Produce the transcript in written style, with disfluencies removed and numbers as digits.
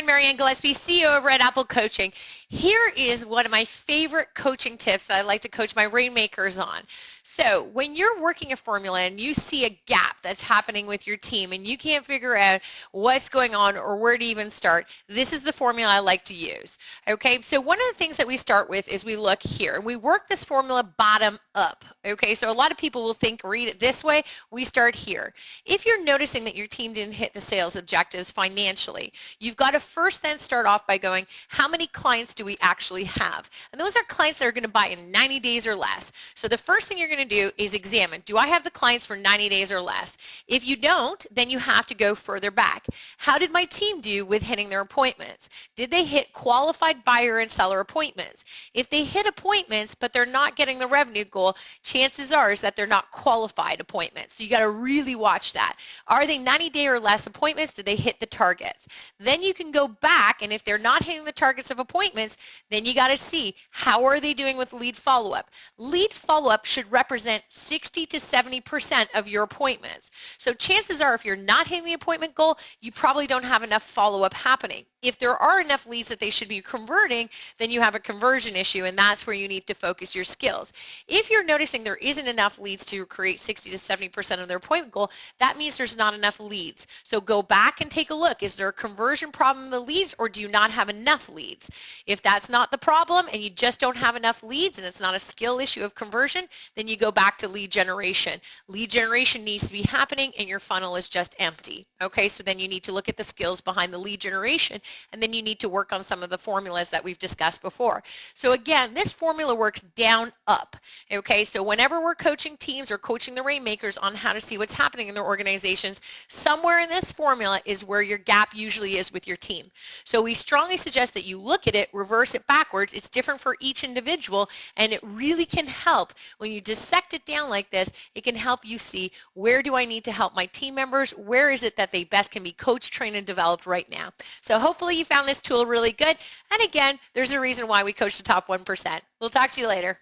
Marianne Gillespie, CEO over at Apple Coaching. Here is one of my favorite coaching tips that I like to coach my rainmakers on. So when you're working a formula and you see a gap that's happening with your team and you can't figure out what's going on or where to even start, this is the formula I like to use. Okay, so one of the things that we start with is we look here and we work this formula bottom up. Okay, so a lot of people will read it this way. We start here. If you're noticing that your team didn't hit the sales objectives financially, you've got to first then start off by going, how many clients do we actually have? And those are clients that are going to buy in 90 days or less. So the first thing you're going to do is examine, do I have the clients for 90 days or less? If you don't, then you have to go further back. How did my team do with hitting their appointments? Did they hit qualified buyer and seller appointments? If they hit appointments, but they're not getting the revenue goal, chances are is that they're not qualified appointments. So you got to really watch that. Are they 90-day or less appointments? Did they hit the targets? Then you can go back, and if they're not hitting the targets of appointments, then you got to see how are they doing with lead follow-up. Lead follow-up should represent 60 to 70% of your appointments. So chances are if you're not hitting the appointment goal, you probably don't have enough follow-up happening. If there are enough leads that they should be converting, then you have a conversion issue, and that's where you need to focus your skills. If you're noticing there isn't enough leads to create 60 to 70% of their appointment goal, that means there's not enough leads. So go back and take a look. Is there a conversion problem in the leads, or do you not have enough leads? If that's not the problem and you just don't have enough leads and it's not a skill issue of conversion, then you go back to lead generation. Lead generation needs to be happening and your funnel is just empty. Okay, so then you need to look at the skills behind the lead generation, and then you need to work on some of the formulas that we've discussed before. So again, this formula works down up. Okay, so whenever we're coaching teams or coaching the rainmakers on how to see what's happening in their organizations, somewhere in this formula is where your gap usually is with your team. So we strongly suggest that you look at it, reverse it backwards. It's different for each individual, and it really can help when you dissect it down like this. It can help you see, where do I need to help my team members? Where is it that they best can be coached, trained, and developed right now? So hopefully you found this tool really good. And again, there's a reason why we coach the top 1%. We'll talk to you later.